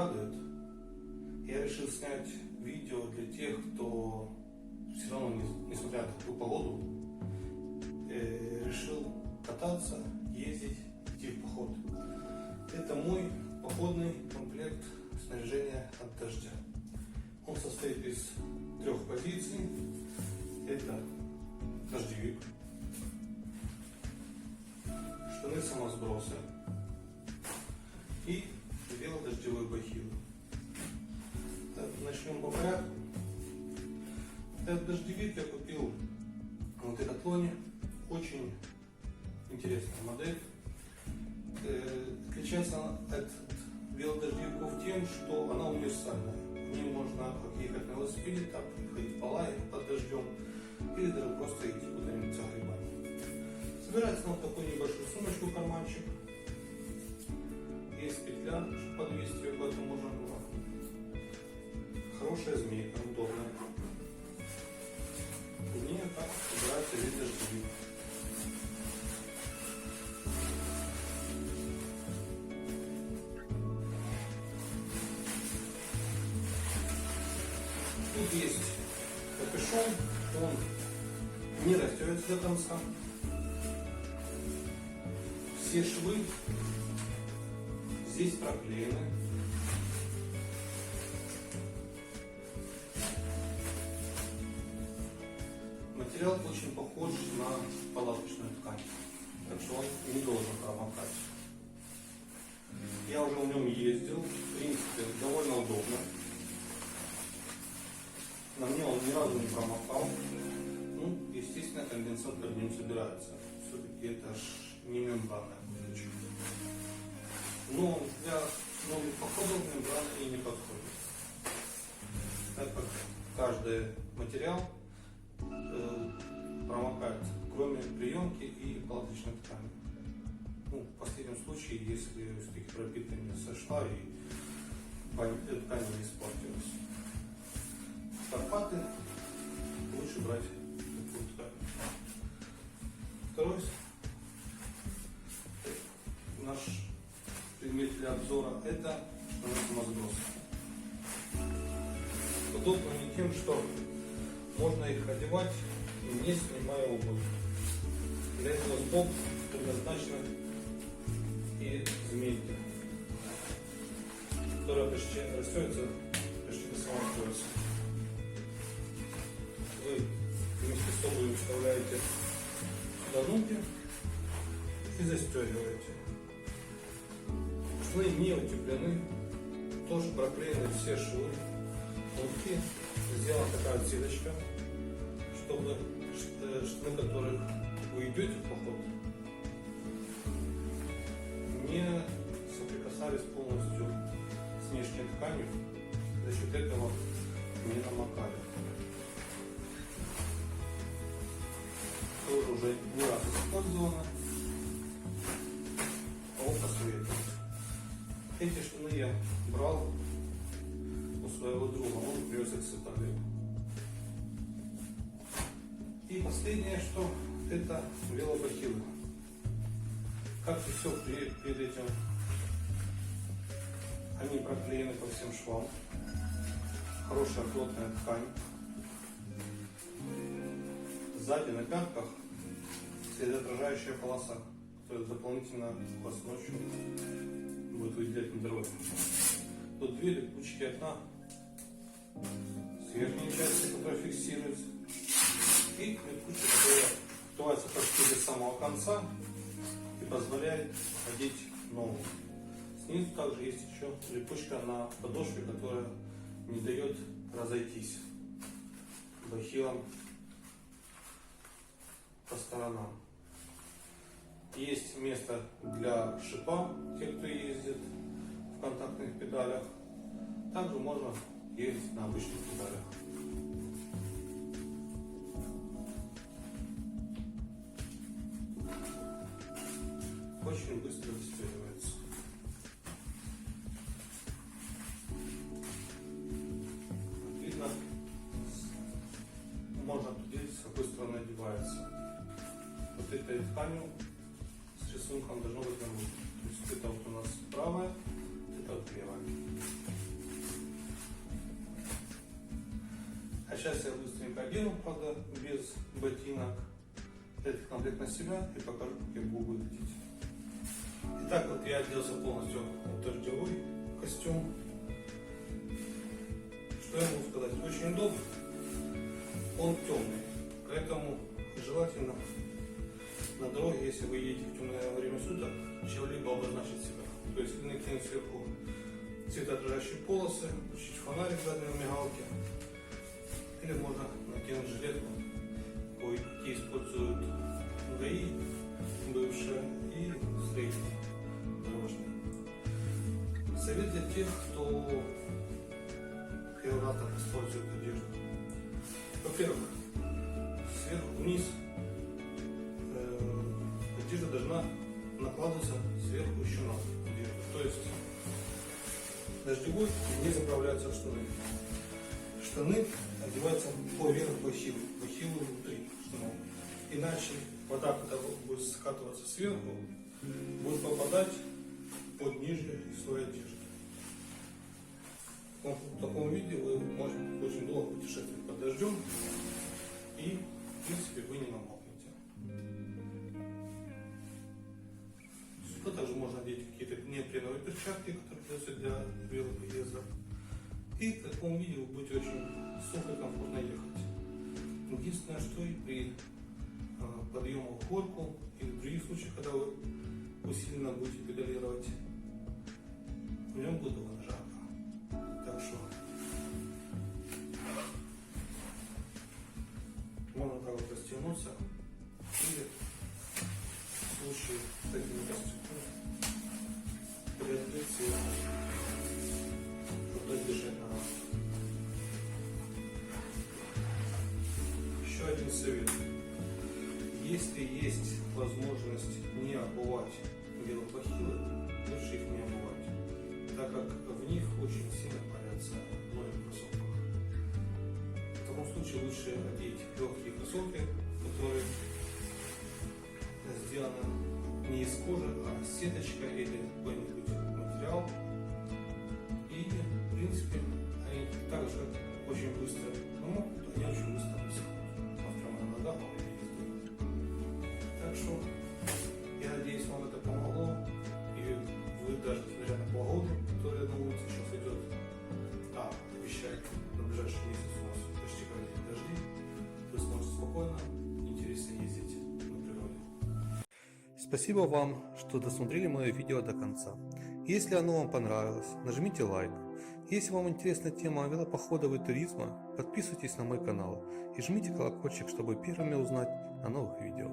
радует. Я решил снять видео для тех, кто все равно, несмотря на такую погоду, решил кататься, ездить, идти в поход. Это мой походный комплект снаряжения от дождя. Он состоит из 3 позиций. Это дождевик, штаны-самосбросы и велодождевой бахилы. Начнем по порядку. Этот дождевик я купил в Декатлоне. Очень интересная модель. Отличается от велодождевиков тем, что она универсальная. В ней можно как ехать на велосипеде, так и ходить по лае под дождем, или даже просто идти куда-нибудь за грибами. Собирается он в такую небольшую сумочку, карманчик. Есть петля, чтобы подвесить ее куда-то можно было. Хорошая змейка, удобная. В ней так собирается весь дождевик. Тут есть капюшон, он не расстегивается до конца. Все швы здесь проклеены. Материал очень похож на палаточную ткань, так что он не должен промокать. Я уже в нем ездил, в принципе, довольно удобно. На мне он ни разу не промокал. Ну, естественно, конденсатор в нем собирается. Все-таки это ж не мембранная курточка. Но для новых походов мембрана и не подходит. Так как каждый материал промокает, кроме приемки и палаточной ткани. Ну, в последнем случае, если все-таки пропитание сошла и ткань не испортилась. Карпаты лучше брать такую ткань. Второй наш предмет для обзора — это штаны-самосбросы. Удобно не тем, что можно их одевать, не снимая обувь. Для этого сбоку предназначены и змейки, которая почти расстегивается почти до самого пояса. Вы вместе с обувью вставляете сюда ноги и застегиваете. Штаны не утеплены, тоже проклеены все швы. Внутри сделана такая отсидочка, чтобы штаны, которых вы идете в поход, не соприкасались полностью с внешней тканью, за счет этого не намокали. Тоже уже не раз использовано. Посоветую. Эти штаны я брал у своего друга, он привез их с Италии. И последнее, что это велобахилы. Как и все перед этим, они проклеены по всем швам. Хорошая плотная ткань. Сзади на пятках светоотражающая полоса, которая дополнительно вас ночью будет выделять на дороге. Тут 2 липучки, одна с верхней части, которая фиксируется, и липучка, которая открывается почти до самого конца и позволяет одеть ногу. Снизу также есть еще липучка на подошве, которая не дает разойтись бахилам по сторонам. Есть место для шипа, те, кто ездит в контактных педалях. Также можно ездить на обычных педалях. Очень быстро застегивается. Видно, можно определить, с какой стороны одевается. Вот этой тканью с рисунком должно быть на руке. То есть это вот у нас правая, это вот левая. А сейчас я быстренько одену, правда, без ботинок. Этот комплект на себя и покажу, как я буду выглядеть. Итак, вот я оделся полностью в дождевой костюм. Что я могу сказать? Очень удобно. Он темный, поэтому желательно на дороге, если вы едете в темное время суток, чем-либо обозначить себя. То есть накинуть сверху светоотражающие полосы, включить фонарик сзади на мигалке, или можно накинуть жилетку, кое-какие используют ГАИ, бывшие, и строители дорожные. Совет для тех, кто первый раз использует одежду. Во-первых, сверху вниз одежда должна накладываться сверху еще на одежду. То есть дождевой не заправляются штаны. Штаны одеваются поверх бахилы внутри штанов. Иначе вода, когда будет скатываться сверху, будет попадать под нижний слой одежды. В таком виде вы можете очень долго путешествовать под дождем и, в принципе, вы не намокнете. Сюда также можно одеть какие-то неопреновые перчатки, которые даются для велопоезда. И в таком виде вы будете очень сухо и комфортно ехать. Единственное, что и при подъему в горку или в других случаях, когда вы усиленно будете педалировать, в нем будет довольно жарко. Так что можно так вот растянуться или в случае с такими костюмами приоткрыть его, чтобы держать на нас. Еще один совет. Если есть возможность не обувать велобахилы, лучше их не обувать, так как в них очень сильно парятся ноги в кроссовках. В таком случае лучше одеть легкие кроссовки, которые сделаны не из кожи, а с сеточкой или какой-нибудь материал. И в принципе они также очень быстро намокнут, они очень быстро высохнут. Автор на ногах вам не ездит. Так что я надеюсь, вам это помогло. И вы даже несмотря на погоду, которая на улице сейчас идет, обещает на ближайший месяц у нас почти каждый день дожди, вы сможете спокойно, интересно ездить на природе. Спасибо вам, что досмотрели мое видео до конца. Если оно вам понравилось, нажмите лайк. Если вам интересна тема велопоходов и туризма, подписывайтесь на мой канал и жмите колокольчик, чтобы первыми узнать о новых видео.